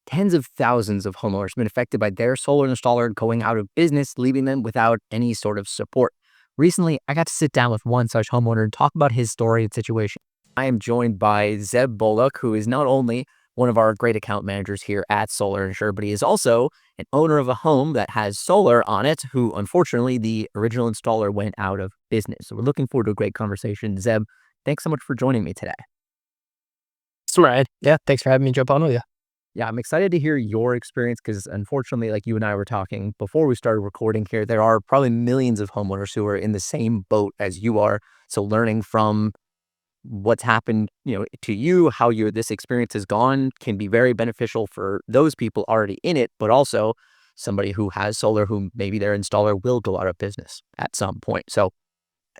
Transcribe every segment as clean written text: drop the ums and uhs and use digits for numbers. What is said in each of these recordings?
Tens of thousands of homeowners have been affected by their solar installer going out of business, leaving them without any sort of support. Recently, I got to sit down with one such homeowner and talk about his story and situation. I am joined by Zeb Bullock, who is not only one of our great account managers here at Solar Insure, but he is also an owner of a home that has solar on it, who unfortunately the original installer went out of business. So we're looking forward to a great conversation. Zeb, thanks so much for joining me today. It's Ryan. Yeah, thanks for having me jump on with you. Yeah, I'm excited to hear your experience because unfortunately, like you and I were talking before we started recording here, there are probably millions of homeowners who are in the same boat as you are. So learning from what's happened, to you, how this experience has gone can be very beneficial for those people already in it, but also somebody who has solar who maybe their installer will go out of business at some point. So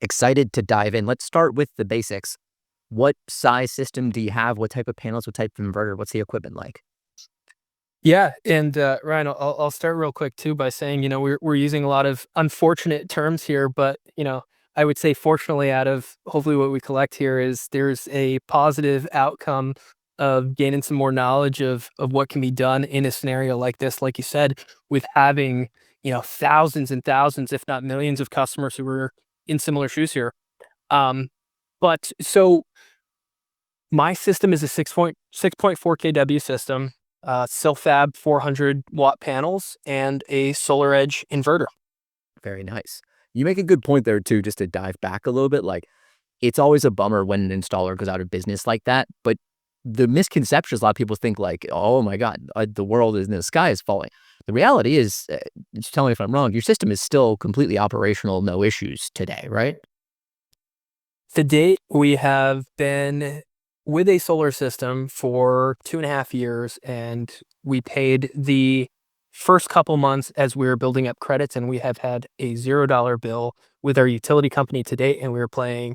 excited to dive in. Let's start with the basics. What size system do you have? What type of panels? What type of inverter? What's the equipment like? Yeah, and Ryan, I'll start real quick too by saying, we're using a lot of unfortunate terms here, but I would say fortunately, out of hopefully what we collect here is there's a positive outcome of gaining some more knowledge of what can be done in a scenario like this, like you said, with having thousands and thousands, if not millions, of customers who are in similar shoes here. But so my system is a 6.4 kW system. Silfab 400-watt panels, and a SolarEdge inverter. Very nice. You make a good point there too, just to dive back a little bit. Like, it's always a bummer when an installer goes out of business like that. But the misconception is a lot of people think like, oh my God, the world is, the sky is falling. The reality is, just tell me if I'm wrong, your system is still completely operational, no issues today, right? To date, we have been with a solar system for 2.5 years, and we paid the first couple months as we were building up credits, and we have had a $0 bill with our utility company to date, and we were paying,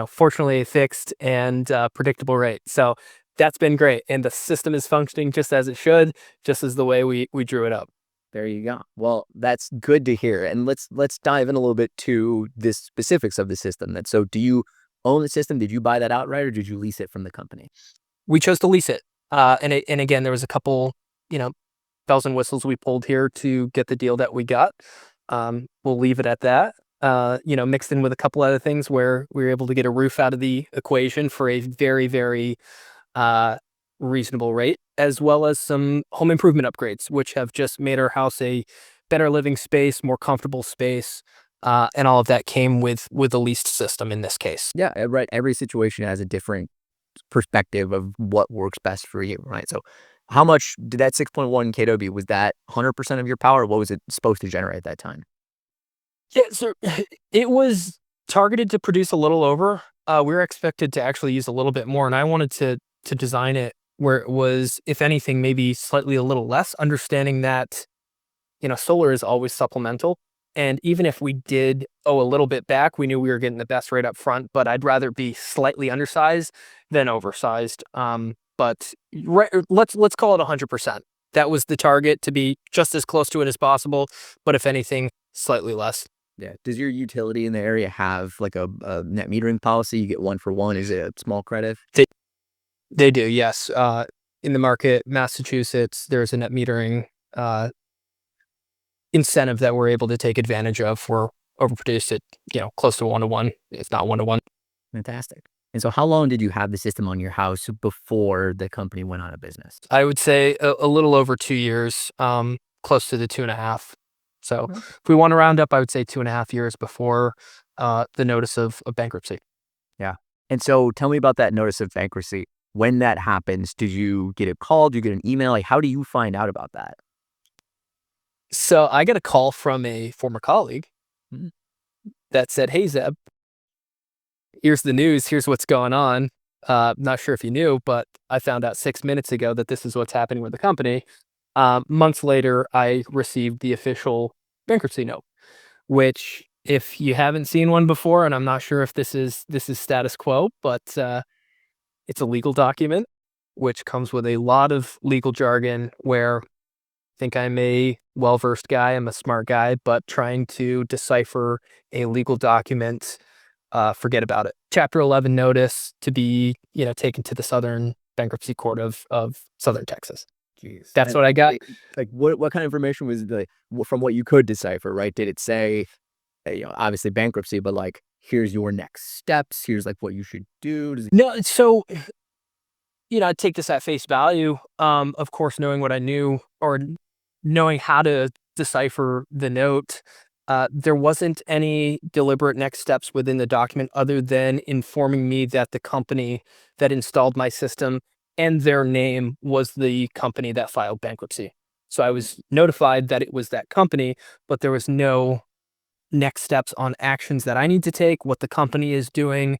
fortunately, a fixed and predictable rate. So that's been great, and the system is functioning just as it should, just as the way we drew it up. There you go. Well, that's good to hear. And let's dive in a little bit to the specifics of the system. So do you own the system? Did you buy that outright, or did you lease it from the company? We chose to lease it. And again, there was a couple, bells and whistles we pulled here to get the deal that we got. We'll leave it at that. Mixed in with a couple other things where we were able to get a roof out of the equation for a very, very reasonable rate, as well as some home improvement upgrades, which have just made our house a better living space, more comfortable space. And all of that came with a leased system in this case. Yeah, right. Every situation has a different perspective of what works best for you, right? So how much did that 6.1 kW, was that 100% of your power? What was it supposed to generate at that time? Yeah, so it was targeted to produce a little over. We were expected to actually use a little bit more, and I wanted to design it where it was, if anything, maybe slightly a little less, understanding that, solar is always supplemental. And even if we did owe a little bit back, we knew we were getting the best rate up front, but I'd rather be slightly undersized than oversized. But let's call it 100%. That was the target, to be just as close to it as possible, but if anything, slightly less. Yeah. Does your utility in the area have like a net metering policy? You get 1-for-1. Is it a small credit? They do, yes. In the market, Massachusetts, there's a net metering incentive that we're able to take advantage of. We're overproduced at, close to 1-to-1, if not 1-to-1. Fantastic. And so how long did you have the system on your house before the company went out of business? I would say a little over 2 years, close to the 2.5. So if we want to round up, I would say 2.5 years before the notice of bankruptcy. Yeah. And so tell me about that notice of bankruptcy. When that happens, did you get a call? Did you get an email? Like, how do you find out about that? So I got a call from a former colleague Mhm. that said, "Hey, Zeb, here's the news. Here's what's going on. Not sure if you knew, but I found out 6 minutes ago that this is what's happening with the company." Months later, I received the official bankruptcy note, which, if you haven't seen one before, and I'm not sure if this is status quo, but it's a legal document which comes with a lot of legal jargon where I think I'm a well-versed guy, I'm a smart guy, but trying to decipher a legal document, forget about it. Chapter 11 notice to be, taken to the Southern Bankruptcy Court of Southern Texas. Jeez. That's And what I got. like what kind of information was from what you could decipher, right? Did it say, obviously bankruptcy, but like here's your next steps, here's like what you should do? Does it, No, so I take this at face value. Of course, knowing what I knew or knowing how to decipher the note, there wasn't any deliberate next steps within the document other than informing me that the company that installed my system and their name was the company that filed bankruptcy. So I was notified that it was that company, but there was no next steps on actions that I need to take, what the company is doing,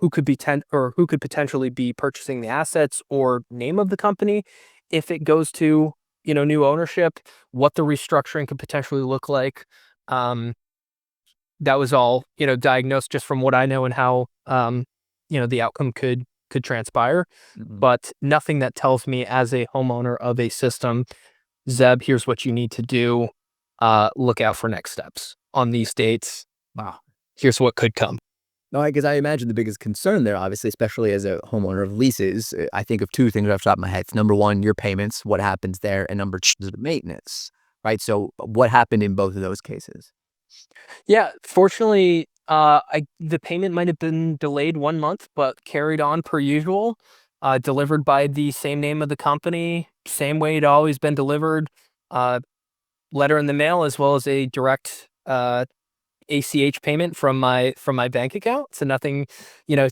who could be or who could potentially be purchasing the assets or name of the company if it goes to new ownership, what the restructuring could potentially look like. Um, that was all diagnosed just from what I know and how the outcome could transpire, Mhm. but nothing that tells me as a homeowner of a system, Zeb, here's what you need to do. Look out for next steps on these dates. Wow. Here's what could come. No, because I imagine the biggest concern there, obviously, especially as a homeowner of leases, I think of two things off the top of my head. It's number one, your payments, what happens there, and number two, the maintenance, right? So, what happened in both of those cases? Yeah, fortunately, the payment might have been delayed 1 month, but carried on per usual. Delivered by the same name of the company, same way it always been delivered. Uh, Letter in the mail as well as a direct ACH payment from my bank account. So nothing,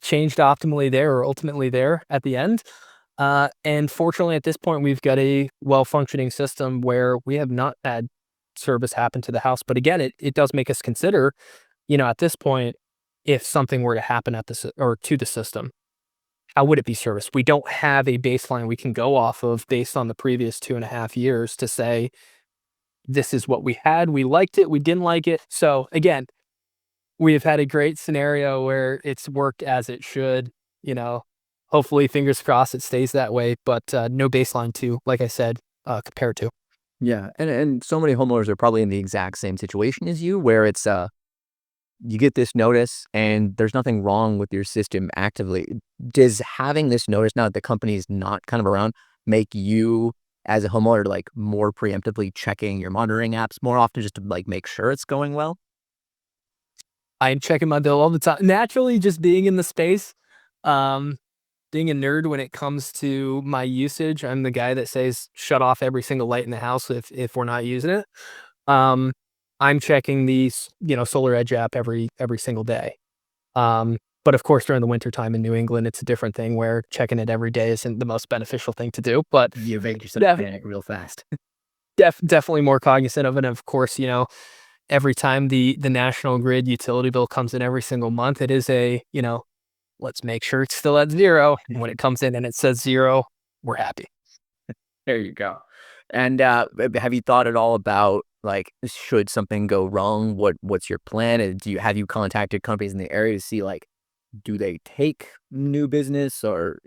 changed optimally there or ultimately there at the end. And fortunately, at this point, we've got a well functioning system where we have not had service happen to the house. But again, it does make us consider, at this point, if something were to happen at or to the system, how would it be serviced? We don't have a baseline we can go off of based on the previous 2.5 years to say this is what we had. We liked it. We didn't like it. So again, we have had a great scenario where it's worked as it should, you know, hopefully fingers crossed it stays that way, but no baseline to, like I said, compare to. Yeah, and so many homeowners are probably in the exact same situation as you, where it's you get this notice and there's nothing wrong with your system actively. Does having this notice now that the company is not kind of around make you as a homeowner like more preemptively checking your monitoring apps more often just to like make sure it's going well? I'm checking my bill all the time. Naturally, just being in the space, um, being a nerd when it comes to my usage, I'm the guy that says shut off every single light in the house if we're not using it. Um, I'm checking the SolarEdge app every single day. But of course, during the winter time in New England, it's a different thing where checking it every day isn't the most beneficial thing to do. But You make yourself def- panic real fast. definitely more cognizant of it. And of course, every time the national grid utility bill comes in every single month, it is let's make sure it's still at zero. And when it comes in and it says zero, we're happy. There you go. And have you thought at all about like should something go wrong? What's your plan? And have you contacted companies in the area to see like do they take new business or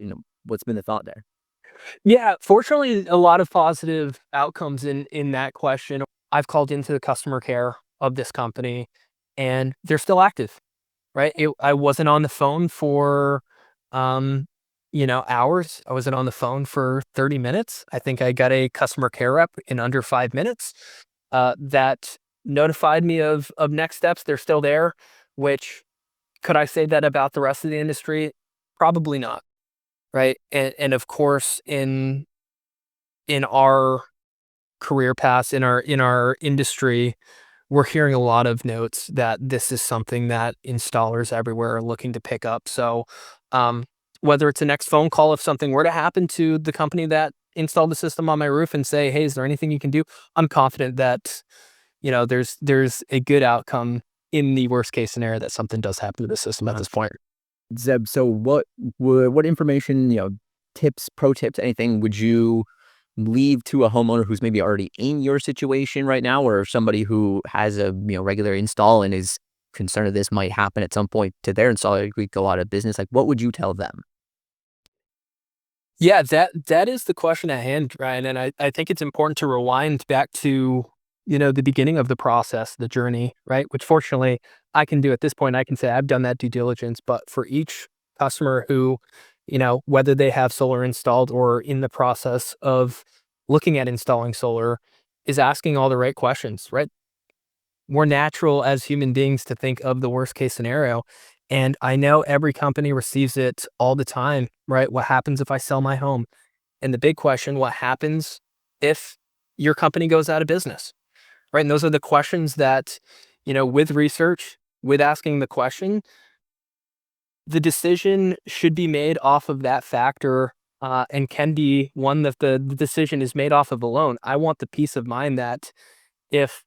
what's been the thought there? Yeah, fortunately, a lot of positive outcomes in that question. I've called into the customer care of this company, and they're still active. Right? I wasn't on the phone for, hours. I wasn't on the phone for 30 minutes. I think I got a customer care rep in under 5 minutes that notified me of next steps. They're still there, which could I say that about the rest of the industry? Probably not. Right. And of course, in our career paths, in our industry, we're hearing a lot of notes that this is something that installers everywhere are looking to pick up. So, um, whether it's a next phone call, if something were to happen to the company that installed the system on my roof and say, "Hey, is there anything you can do?" I'm confident that there's a good outcome in the worst case scenario that something does happen to the system at this point. Zeb, so what information, tips, pro tips, anything would you leave to a homeowner who's maybe already in your situation right now, or somebody who has a regular install and is concerned that this might happen at some point to their installer, it could go out of business? Like, what would you tell them? Yeah, that is the question at hand, Ryan. And I think it's important to rewind back to, the beginning of the process, the journey, right? Which fortunately I can do at this point. I can say I've done that due diligence, but for each customer who, whether they have solar installed or in the process of looking at installing solar is asking all the right questions, right? We're natural as human beings to think of the worst case scenario. And I know every company receives it all the time, right? What happens if I sell my home? And the big question, what happens if your company goes out of business? Right. And those are the questions that, with research, with asking the question, the decision should be made off of that factor, and can be one that the decision is made off of alone. I want the peace of mind that if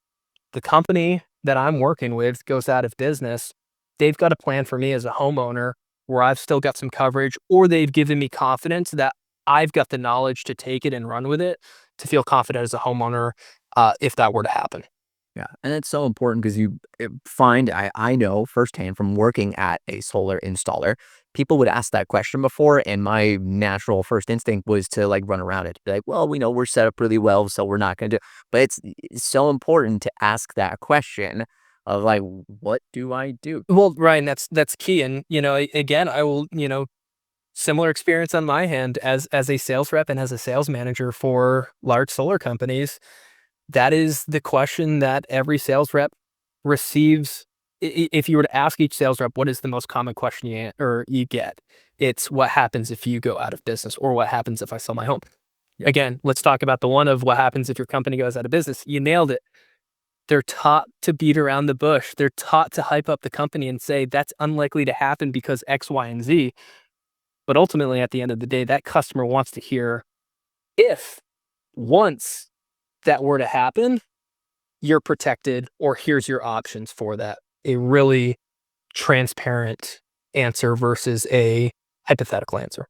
the company that I'm working with goes out of business, they've got a plan for me as a homeowner where I've still got some coverage, or they've given me confidence that I've got the knowledge to take it and run with it to feel confident as a homeowner, if that were to happen. Yeah, and it's so important because I know firsthand from working at a solar installer, people would ask that question before, and my natural first instinct was to like run around it, be like, well, we know we're set up really well, so we're not going to do. But it's so important to ask that question of like, what do I do? Well, Ryan, that's key. And again, I will, similar experience on my hand as a sales rep and as a sales manager for large solar companies. That is the question that every sales rep receives. If you were to ask each sales rep, what is the most common question you get? It's what happens if you go out of business, or what happens if I sell my home? Again, let's talk about the one of what happens if your company goes out of business. You nailed it. They're taught to beat around the bush. They're taught to hype up the company and say that's unlikely to happen because X, Y, and Z. But ultimately, at the end of the day, that customer wants to hear, if once that were to happen, you're protected, or here's your options for that. A really transparent answer versus a hypothetical answer.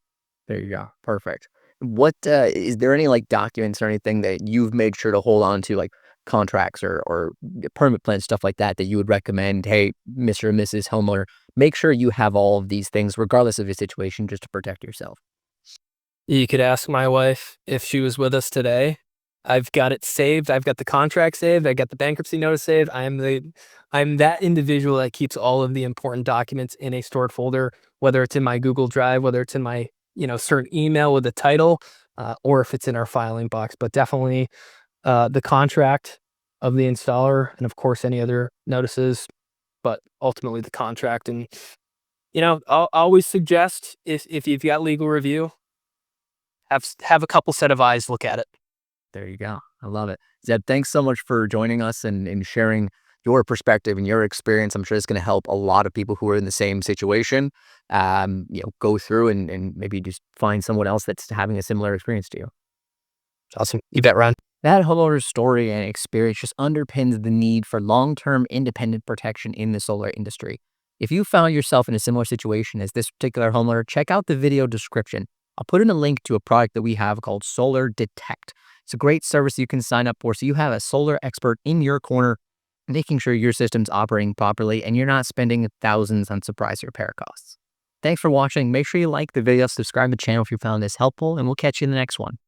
There you go. Perfect. What is there any like documents or anything that you've made sure to hold on to, like contracts or permit plans, stuff like that, that you would recommend? Hey, Mr. and Mrs. Homeowner, make sure you have all of these things, regardless of your situation, just to protect yourself. You could ask my wife if she was with us today. I've got it saved. I've got the contract saved. I got the bankruptcy notice saved. I'm that individual that keeps all of the important documents in a stored folder, whether it's in my Google Drive, whether it's in my, certain email with the title, or if it's in our filing box. But definitely the contract of the installer, and of course any other notices, but ultimately the contract. And I'll always suggest, if you've got legal review, have a couple set of eyes look at it. There you go. I love it. Zeb, thanks so much for joining us and sharing your perspective and your experience. I'm sure it's going to help a lot of people who are in the same situation, go through and maybe just find someone else that's having a similar experience to you. Awesome. You bet, Ron. That homeowner's story and experience just underpins the need for long-term independent protection in the solar industry. If you found yourself in a similar situation as this particular homeowner, check out the video description. I'll put in a link to a product that we have called Solar Detect. It's a great service you can sign up for, so you have a solar expert in your corner, making sure your system's operating properly and you're not spending thousands on surprise repair costs. Thanks for watching. Make sure you like the video, subscribe to the channel if you found this helpful, and we'll catch you in the next one.